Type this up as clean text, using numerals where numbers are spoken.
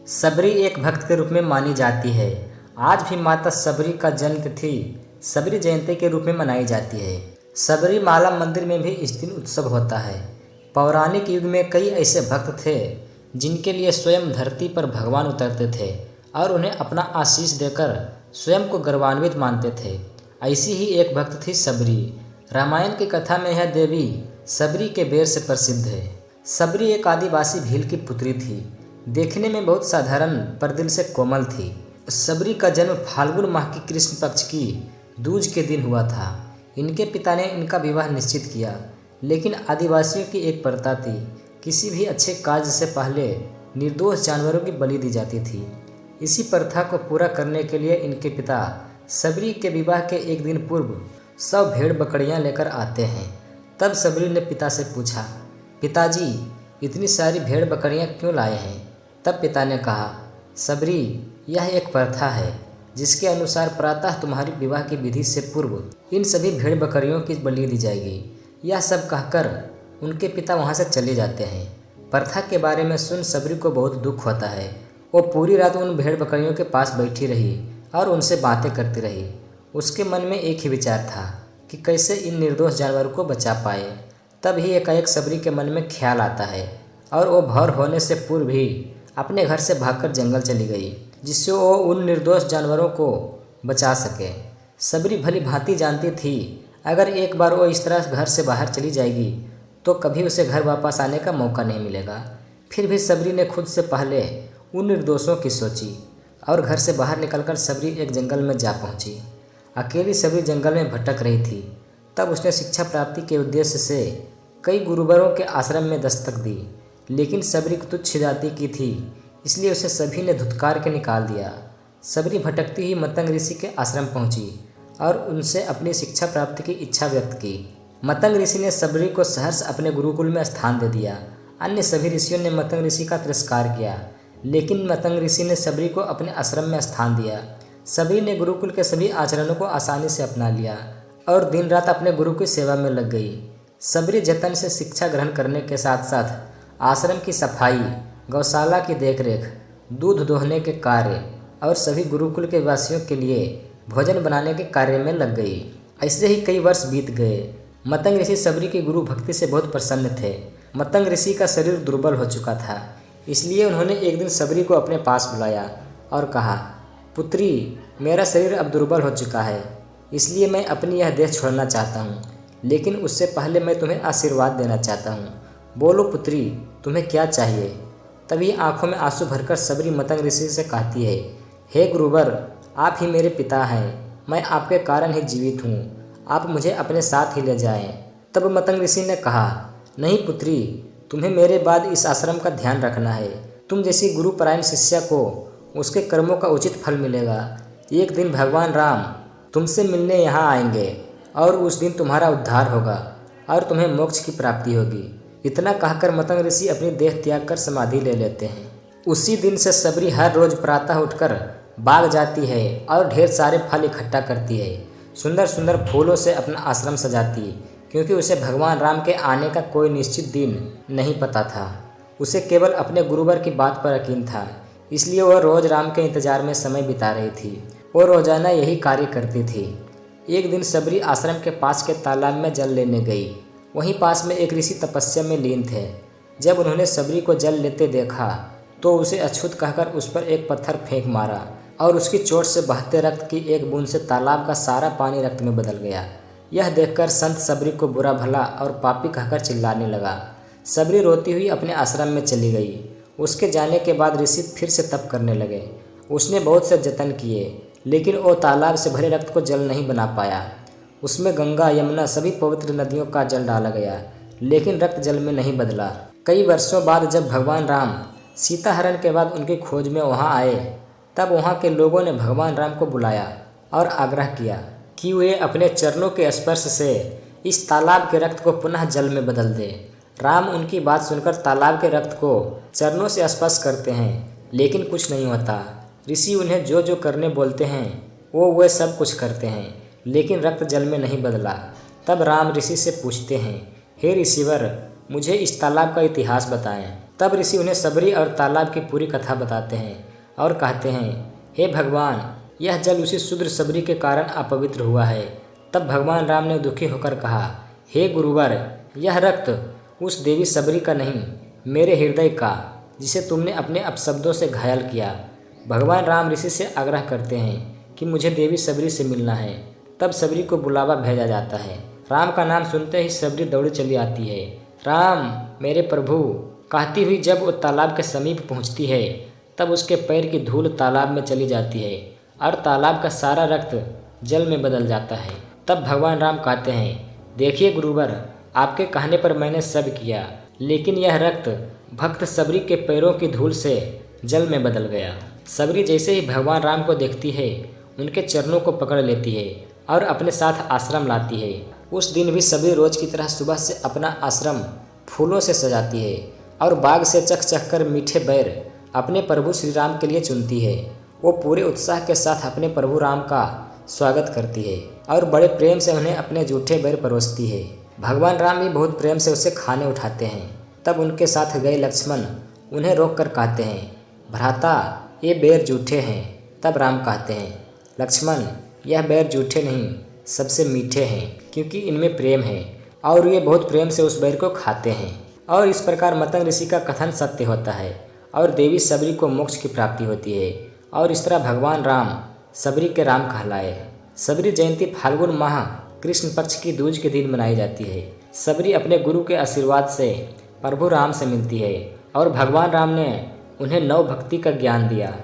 सबरी एक भक्त के रूप में मानी जाती है। आज भी माता सबरी का जन्म तिथि सबरी जयंती के रूप में मनाई जाती है। सबरी माला मंदिर में भी इस दिन उत्सव होता है। पौराणिक युग में कई ऐसे भक्त थे जिनके लिए स्वयं धरती पर भगवान उतरते थे और उन्हें अपना आशीष देकर स्वयं को गौरवान्वित मानते थे। ऐसी ही एक भक्त थी सबरी। रामायण की कथा में यह देवी सबरी के बेर से प्रसिद्ध है। सबरी एक आदिवासी भील की पुत्री थी। देखने में बहुत साधारण पर दिल से कोमल थी। सबरी का जन्म फाल्गुन माह की कृष्ण पक्ष की दूज के दिन हुआ था। इनके पिता ने इनका विवाह निश्चित किया, लेकिन आदिवासियों की एक प्रथा थी, किसी भी अच्छे कार्य से पहले निर्दोष जानवरों की बलि दी जाती थी। इसी प्रथा को पूरा करने के लिए इनके पिता सबरी के विवाह के एक दिन पूर्व 100 भेड़ बकरियां लेकर आते हैं। तब सबरी ने पिता से पूछा, पिताजी इतनी सारी भेड़ बकरियां क्यों लाए हैं? तब पिता ने कहा, सबरी यह एक प्रथा है जिसके अनुसार प्रातः तुम्हारी विवाह की विधि से पूर्व इन सभी भेड़ बकरियों की बलि दी जाएगी। यह सब कहकर उनके पिता वहां से चले जाते हैं। प्रथा के बारे में सुन सबरी को बहुत दुख होता है। वो पूरी रात उन भेड़ बकरियों के पास बैठी रही और उनसे बातें करती रही। उसके मन में एक ही विचार था कि कैसे इन निर्दोष जानवरों को बचा पाए। तब ही एकाएक सबरी के मन में ख्याल आता है और वो भोर होने से पूर्व ही अपने घर से भागकर जंगल चली गई, जिससे वो उन निर्दोष जानवरों को बचा सके। सबरी भली भांति जानती थी अगर एक बार वो इस तरह घर से बाहर चली जाएगी तो कभी उसे घर वापस आने का मौका नहीं मिलेगा। फिर भी सबरी ने खुद से पहले उन निर्दोषों की सोची और घर से बाहर निकलकर सबरी एक जंगल में जा पहुंची। अकेली सबरी जंगल में भटक रही थी। तब उसने शिक्षा प्राप्ति के उद्देश्य से कई गुरुवरों के आश्रम में दस्तक दी, लेकिन सबरी तुच्छ जाति की थी, इसलिए उसे सभी ने धुतकार के निकाल दिया। सबरी भटकती ही मतंग ऋषि के आश्रम पहुंची और उनसे अपनी शिक्षा प्राप्ति की इच्छा व्यक्त की। मतंग ऋषि ने सबरी को सहर्ष अपने गुरुकुल में स्थान दे दिया। अन्य सभी ऋषियों ने मतंग ऋषि का तिरस्कार किया, लेकिन मतंग ऋषि ने सबरी को अपने आश्रम में स्थान दिया। सबरी ने गुरुकुल के सभी आचरणों को आसानी से अपना लिया और दिन रात अपने गुरु की सेवा में लग गई। सबरी जतन से शिक्षा ग्रहण करने के साथ साथ आश्रम की सफाई, गौशाला की देखरेख, दूध दोहने के कार्य और सभी गुरुकुल के वासियों के लिए भोजन बनाने के कार्य में लग गई। ऐसे ही कई वर्ष बीत गए। मतंग ऋषि सबरी की गुरु भक्ति से बहुत प्रसन्न थे। मतंग ऋषि का शरीर दुर्बल हो चुका था, इसलिए उन्होंने एक दिन सबरी को अपने पास बुलाया और कहा, पुत्री मेरा शरीर अब दुर्बल हो चुका है, इसलिए मैं अपनी यह देह छोड़ना चाहता हूँ, लेकिन उससे पहले मैं तुम्हें आशीर्वाद देना चाहता हूँ। बोलो पुत्री, तुम्हें क्या चाहिए? तभी आंखों में आंसू भरकर सबरी मतंग ऋषि से कहती है, हे गुरुवर, आप ही मेरे पिता हैं, मैं आपके कारण ही जीवित हूँ, आप मुझे अपने साथ ही ले जाएं। तब मतंग ऋषि ने कहा, नहीं पुत्री, तुम्हें मेरे बाद इस आश्रम का ध्यान रखना है। तुम जैसी गुरुपरायण शिष्या को उसके कर्मों का उचित फल मिलेगा। एक दिन भगवान राम तुमसे मिलने यहाँ आएंगे और उस दिन तुम्हारा उद्धार होगा और तुम्हें मोक्ष की प्राप्ति होगी। इतना कहकर मतंग ऋषि अपनी देह त्याग कर समाधि ले लेते हैं। उसी दिन से सबरी हर रोज प्रातः उठकर बाग जाती है और ढेर सारे फल इकट्ठा करती है। सुंदर सुंदर फूलों से अपना आश्रम सजाती है, क्योंकि उसे भगवान राम के आने का कोई निश्चित दिन नहीं पता था। उसे केवल अपने गुरुवर की बात पर यकीन था, इसलिए वह रोज राम के इंतजार में समय बिता रही थी। वो रोजाना यही कार्य करती थी। एक दिन सबरी आश्रम के पास के तालाब में जल लेने गई। वहीं पास में एक ऋषि तपस्या में लीन थे। जब उन्होंने सबरी को जल लेते देखा तो उसे अछूत कहकर उस पर एक पत्थर फेंक मारा और उसकी चोट से बहते रक्त की एक बूंद से तालाब का सारा पानी रक्त में बदल गया। यह देखकर संत सबरी को बुरा भला और पापी कहकर चिल्लाने लगा। सबरी रोती हुई अपने आश्रम में चली गई। उसके जाने के बाद ऋषि फिर से तप करने लगे। उसने बहुत से जतन किए, लेकिन वो तालाब से भरे रक्त को जल नहीं बना पाया। उसमें गंगा, यमुना सभी पवित्र नदियों का जल डाला गया, लेकिन रक्त जल में नहीं बदला। कई वर्षों बाद जब भगवान राम सीता हरण के बाद उनकी खोज में वहां आए, तब वहां के लोगों ने भगवान राम को बुलाया और आग्रह किया कि वे अपने चरणों के स्पर्श से इस तालाब के रक्त को पुनः जल में बदल दे। राम उनकी बात सुनकर तालाब के रक्त को चरणों से स्पर्श करते हैं, लेकिन कुछ नहीं होता। ऋषि उन्हें जो जो करने बोलते हैं वो सब कुछ करते हैं, लेकिन रक्त जल में नहीं बदला। तब राम ऋषि से पूछते हैं, हे ऋषिवर, मुझे इस तालाब का इतिहास बताएं। तब ऋषि उन्हें सबरी और तालाब की पूरी कथा बताते हैं और कहते हैं, हे भगवान, यह जल उसी शूद्र सबरी के कारण अपवित्र हुआ है। तब भगवान राम ने दुखी होकर कहा, हे गुरुवर, यह रक्त उस देवी सबरी का नहीं, मेरे हृदय का, जिसे तुमने अपने अपशब्दों से घायल किया। भगवान राम ऋषि से आग्रह करते हैं कि मुझे देवी सबरी से मिलना है। तब सबरी को बुलावा भेजा जाता है। राम का नाम सुनते ही सबरी दौड़ी चली आती है। राम, मेरे प्रभु, कहती हुई जब वो तालाब के समीप पहुंचती है, तब उसके पैर की धूल तालाब में चली जाती है और तालाब का सारा रक्त जल में बदल जाता है। तब भगवान राम कहते हैं, देखिए गुरुवर, आपके कहने पर मैंने सब किया, लेकिन यह रक्त भक्त सबरी के पैरों की धूल से जल में बदल गया। सबरी जैसे ही भगवान राम को देखती है, उनके चरणों को पकड़ लेती है और अपने साथ आश्रम लाती है। उस दिन भी सबरी रोज की तरह सुबह से अपना आश्रम फूलों से सजाती है और बाग से चख चख कर मीठे बैर अपने प्रभु श्री राम के लिए चुनती है। वो पूरे उत्साह के साथ अपने प्रभु राम का स्वागत करती है और बड़े प्रेम से उन्हें अपने जूठे बैर परोसती है। भगवान राम भी बहुत प्रेम से उसे खाने उठाते हैं। तब उनके साथ गए लक्ष्मण उन्हें रोक कर कहते हैं, भ्राता, ये बैर जूठे हैं। तब राम कहते हैं, लक्ष्मण, यह बैर जूठे नहीं, सबसे मीठे हैं, क्योंकि इनमें प्रेम है और ये बहुत प्रेम से उस बैर को खाते हैं। और इस प्रकार मतंग ऋषि का कथन सत्य होता है और देवी सबरी को मोक्ष की प्राप्ति होती है और इस तरह भगवान राम सबरी के राम कहलाए। सबरी जयंती फाल्गुन माह कृष्ण पक्ष की दूज के दिन मनाई जाती है। सबरी अपने गुरु के आशीर्वाद से प्रभु राम से मिलती है और भगवान राम ने उन्हें नव भक्ति का ज्ञान दिया।